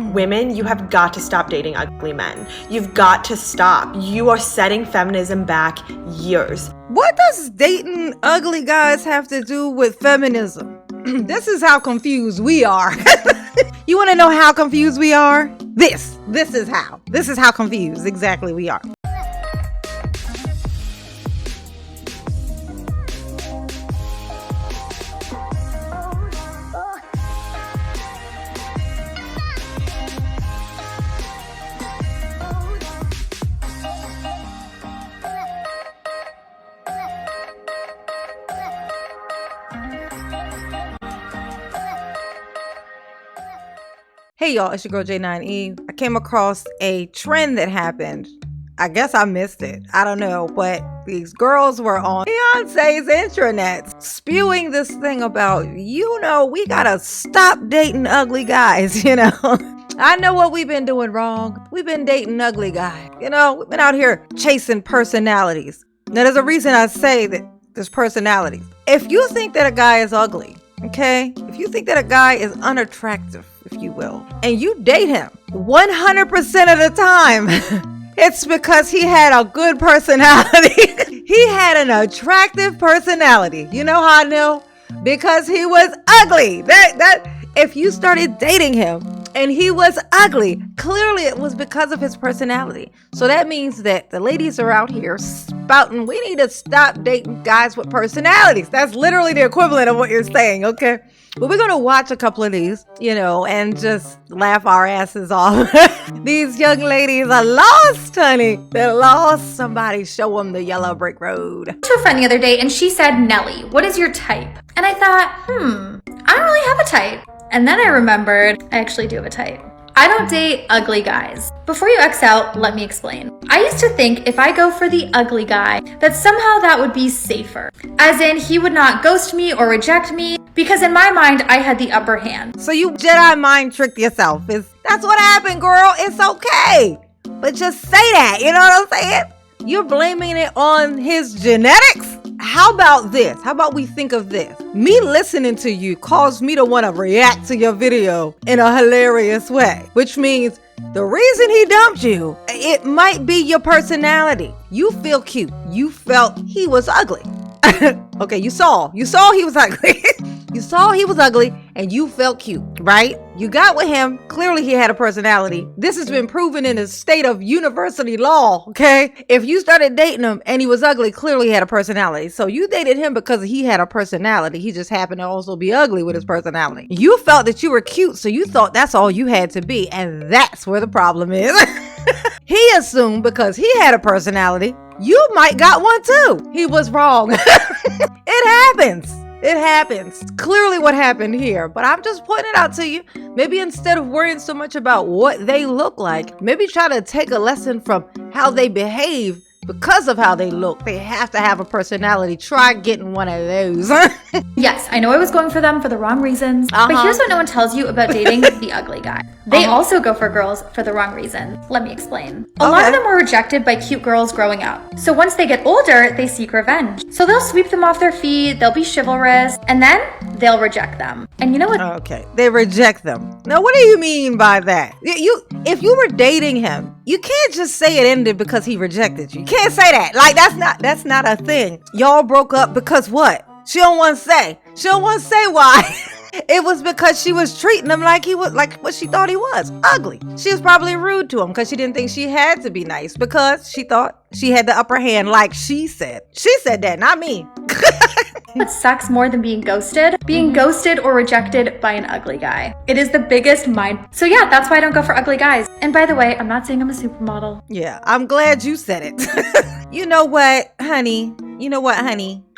Women, you have got to stop dating ugly men. You've got to stop. You are setting feminism back years. What does dating ugly guys have to do with feminism? This is how confused we are. You want to know how confused we are? This is how confused exactly we are. Hey y'all, it's your girl J9E. I came across a trend that happened. I guess I missed it. I don't know, but these girls were on Beyonce's intranet spewing this thing about, we gotta stop dating ugly guys, I know what we've been doing wrong. We've been dating ugly guys. We've been out here chasing personalities. Now, there's a reason I say that there's personalities. If you think that a guy is ugly, okay? If you think that a guy is unattractive, if you will, and you date him 100% of the time, it's because he had a good personality. He had an attractive personality. You know how I know? Because he was ugly. That if you started dating him and he was ugly, clearly it was because of his personality. So that means that the ladies are out here spouting, we need to stop dating guys with personalities. That's literally the equivalent of what you're saying, okay? But we're going to watch a couple of these, and just laugh our asses off. These young ladies are lost, honey. They're lost. Somebody show them the yellow brick road. To a friend the other day, and she said, Nelly, what is your type? And I thought, I don't really have a type. And then I remembered I actually do have a type. I don't date ugly guys. Before you X out, let me explain. I used to think if I go for the ugly guy, that somehow that would be safer. As in, he would not ghost me or reject me, because in my mind, I had the upper hand. So you Jedi mind tricked yourself. That's what happened, girl. It's okay. But just say that, you know what I'm saying? You're blaming it on his genetics? How about this? How about we think of this? Me listening to you caused me to want to react to your video in a hilarious way, which means the reason he dumped you, it might be your personality. You feel cute. You felt he was ugly. Okay, you saw he was ugly. You saw he was ugly and you felt cute, right? You got with him. Clearly he had a personality. This has been proven in the state of university law, okay? If you started dating him and he was ugly, clearly he had a personality. So you dated him because he had a personality. He just happened to also be ugly with his personality. You felt that you were cute, so you thought that's all you had to be. And that's where the problem is. He assumed because he had a personality, you might got one too. He was wrong. It happens. It happens. Clearly what happened here. But I'm just pointing it out to you. Maybe instead of worrying so much about what they look like, maybe try to take a lesson from how they behave because of how they look. They have to have a personality. Try getting one of those. Yes, I know I was going for them for the wrong reasons, but here's what no one tells you about dating the ugly guy. They also go for girls for the wrong reasons. Let me explain. A lot of them were rejected by cute girls growing up. So once they get older, they seek revenge. So they'll sweep them off their feet, they'll be chivalrous, and then they'll reject them. And you know what? Okay, they reject them. Now, what do you mean by that? If you were dating him, you can't just say it ended because he rejected you. You can't say that. Like, that's not a thing. Y'all broke up because what? She don't want to say. She don't want to say why. It was because she was treating him like he was, like what she thought he was, ugly. She was probably rude to him because she didn't think she had to be nice because she thought she had the upper hand, like she said. She said that, not me. What sucks more than being ghosted? Being ghosted or rejected by an ugly guy. It is the biggest mind. So yeah, that's why I don't go for ugly guys. And by the way, I'm not saying I'm a supermodel. Yeah, I'm glad you said it. You know what, honey?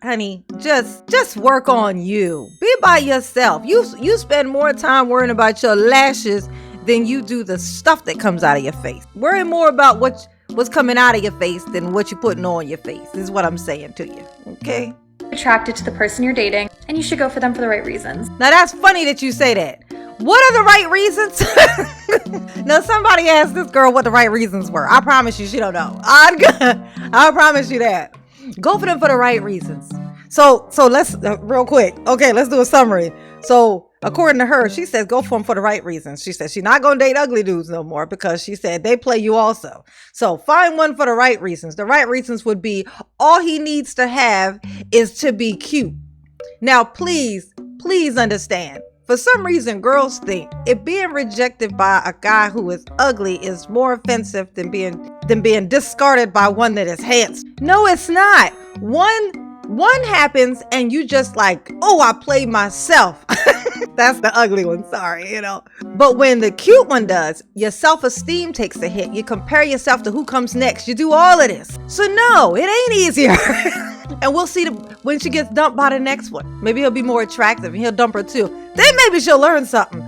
Honey, just work on you. Be by yourself. You spend more time worrying about your lashes than you do the stuff that comes out of your face. Worry more about what's coming out of your face than what you're putting on your face, is what I'm saying to you, okay? Attracted to the person you're dating, and you should go for them for the right reasons. Now that's funny that you say that. What are the right reasons? Now somebody asked this girl what the right reasons were. I promise you she don't know. I promise you that. Go for them for the right reasons. So let's real quick. Okay, let's do a summary. So according to her, she says go for them for the right reasons. She says she's not going to date ugly dudes no more because she said they play you also. So find one for the right reasons. The right reasons would be all he needs to have is to be cute. Now, please understand. For some reason, girls think if being rejected by a guy who is ugly is more offensive than being discarded by one that is handsome. No, it's not. One happens and you just like, oh, I played myself. That's the ugly one, sorry, But when the cute one does, your self-esteem takes a hit. You compare yourself to who comes next. You do all of this. So no, it ain't easier. And we'll see when she gets dumped by the next one. Maybe he'll be more attractive and he'll dump her too. Then maybe she'll learn something.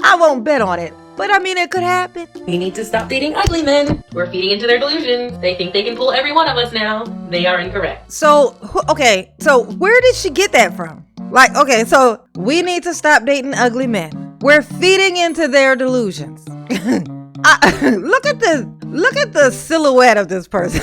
I won't bet on it. But I mean, it could happen. We need to stop dating ugly men. We're feeding into their delusions. They think they can fool every one of us now. They are incorrect. So, okay, so where did she get that from? Like, okay, so we need to stop dating ugly men. We're feeding into their delusions. Look at the silhouette of this person.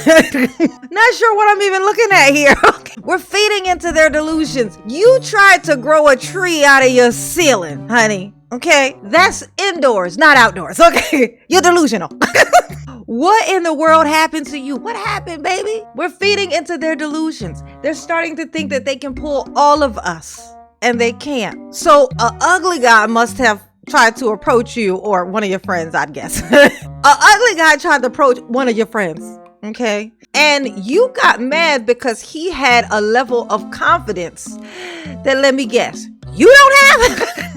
Not sure what I'm even looking at here. We're feeding into their delusions. You tried to grow a tree out of your ceiling, honey. Okay, that's indoors, not outdoors. Okay, you're delusional. What in the world happened to you? What happened, baby? We're feeding into their delusions. They're starting to think that they can pull all of us, and they can't. So an ugly guy must have tried to approach you, or one of your friends, I'd guess. An ugly guy tried to approach one of your friends, okay? And you got mad because he had a level of confidence that, let me guess, you don't have?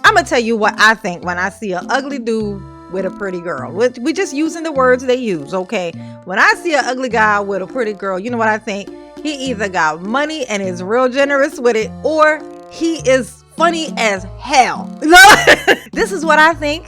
I'm gonna tell you what I think when I see an ugly dude with a pretty girl. We just using the words they use, okay? When I see an ugly guy with a pretty girl, you know what I think? He either got money and is real generous with it, or he is funny as hell. This is what I think.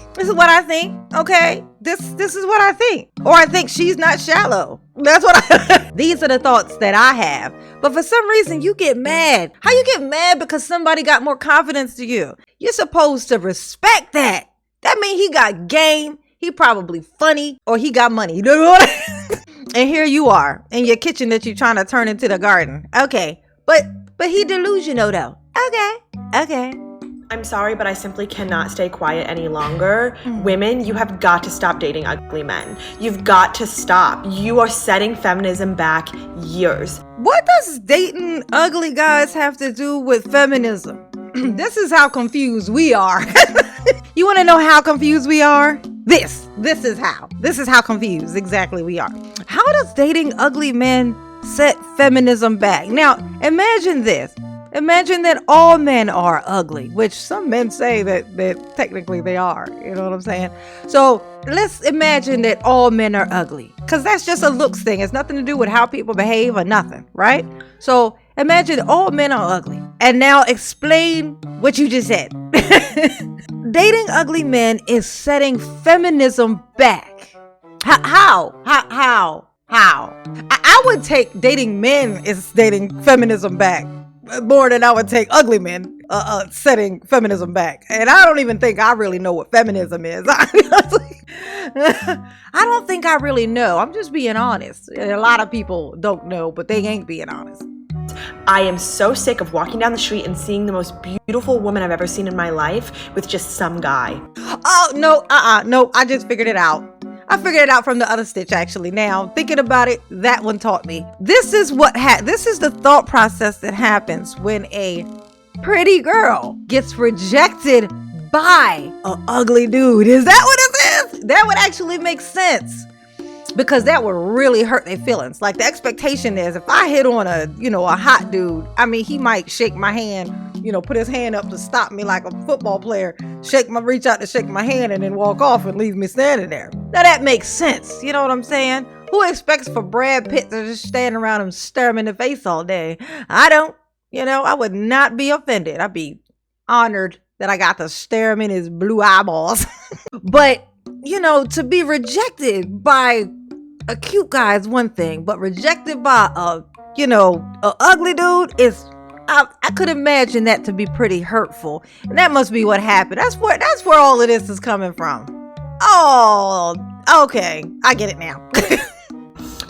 Okay? This is what I think. Or I think she's not shallow. That's what these are the thoughts that I have. But for some reason you get mad. How you get mad because somebody got more confidence to you? You're supposed to respect that. That means he got game, he probably funny, or he got money. You know what I mean? And here you are in your kitchen that you're trying to turn into the garden. Okay. But he delusional though. Okay. I'm sorry, but I simply cannot stay quiet any longer. Women, you have got to stop dating ugly men. You've got to stop. You are setting feminism back years. What does dating ugly guys have to do with feminism? This is how confused we are. You want to know how confused we are? This is how confused exactly we are. How does dating ugly men set feminism back? Now, imagine this. Imagine that all men are ugly, which some men say that technically they are. You know what I'm saying? So let's imagine that all men are ugly, because that's just a looks thing. It's nothing to do with how people behave or nothing, right? So imagine all men are ugly. And now explain what you just said. Dating ugly men is setting feminism back. How? I would take dating men is dating feminism back more than I would take ugly men setting feminism back. And I don't even think I really know what feminism is. I don't think I really know. I'm just being honest. A lot of people don't know, but they ain't being honest. I am so sick of walking down the street and seeing the most beautiful woman I've ever seen in my life with just some guy. Oh, no, no, I just figured it out. I figured it out from the other stitch, actually. Now, thinking about it, that one taught me. This is the thought process that happens when a pretty girl gets rejected by an ugly dude. Is that what it is? That would actually make sense, because that would really hurt their feelings. Like, the expectation is if I hit on a hot dude, I mean, he might shake my hand, put his hand up to stop me like a football player, reach out to shake my hand and then walk off and leave me standing there. Now that makes sense. You know what I'm saying? Who expects for Brad Pitt to just stand around and stare him in the face all day? I don't. I would not be offended. I'd be honored that I got to stare him in his blue eyeballs. But, to be rejected by a cute guy is one thing, but rejected by a ugly dude is, I could imagine that to be pretty hurtful. And that must be what happened. That's where all of this is coming from. Oh, okay. I get it now.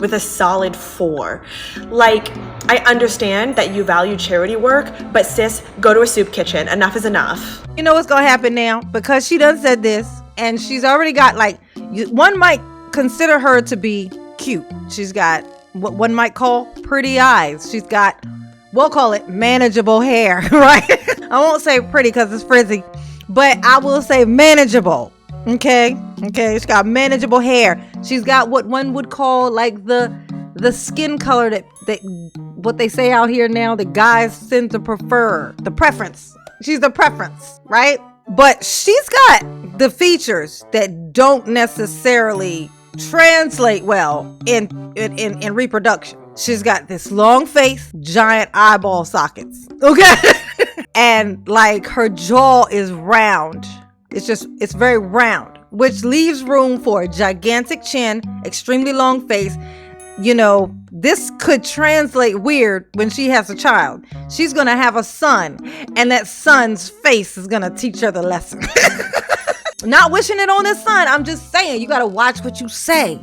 with a solid 4. Like, I understand that you value charity work, but sis, go to a soup kitchen. Enough is enough. You know what's gonna happen now? Because she done said this, and she's already got, like, one might consider her to be cute. She's got what one might call pretty eyes. She's got, we'll call it manageable hair, right? I won't say pretty because it's frizzy, but I will say manageable. Okay, she's got manageable hair. She's got what one would call like the skin color that what they say out here now that guys tend to prefer, the preference. She's the preference, right? But she's got the features that don't necessarily translate well in reproduction. She's got this long face, giant eyeball sockets, okay? And like her jaw is round. It's very round, which leaves room for a gigantic chin, extremely long face. You know, this could translate weird when she has a child. She's gonna have a son, and that son's face is gonna teach her the lesson. Not wishing it on this son. I'm just saying, you gotta watch what you say.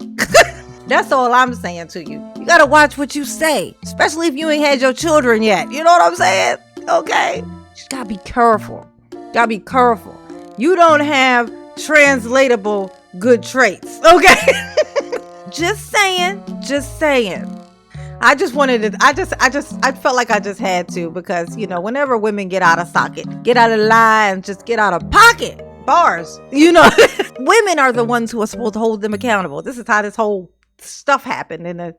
That's all I'm saying to you. You gotta watch what you say, especially if you ain't had your children yet. You know what I'm saying? Okay. You gotta be careful. Gotta be careful. You don't have translatable good traits. Okay. Just saying. I felt like I just had to, because, you know, whenever women get out of socket, get out of line, just get out of pocket, bars, you know, women are the ones who are supposed to hold them accountable. This is how this whole stuff happened in the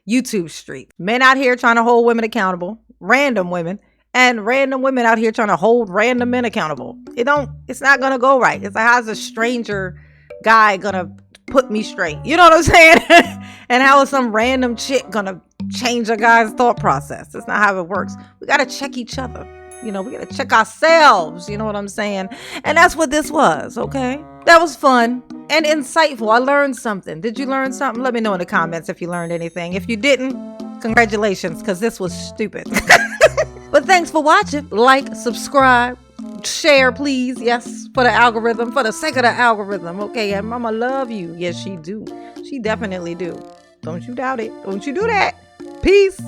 YouTube street. Men out here trying to hold women accountable, random women, and random women out here trying to hold random men accountable. It's not gonna go right. It's like, how's a stranger guy gonna put me straight? You know what I'm saying? And how is some random chick gonna change a guy's thought process? That's not how it works. We gotta check each other. You know, we gotta check ourselves. You know what I'm saying? And that's what this was, okay? That was fun and insightful. I learned something. Did you learn something? Let me know in the comments if you learned anything. If you didn't, congratulations, because this was stupid. But thanks for watching. Like, subscribe, share, please. Yes, for the algorithm, for the sake of the algorithm. Okay, and mama love you. Yes, she do. She definitely do. Don't you doubt it. Don't you do that. Peace.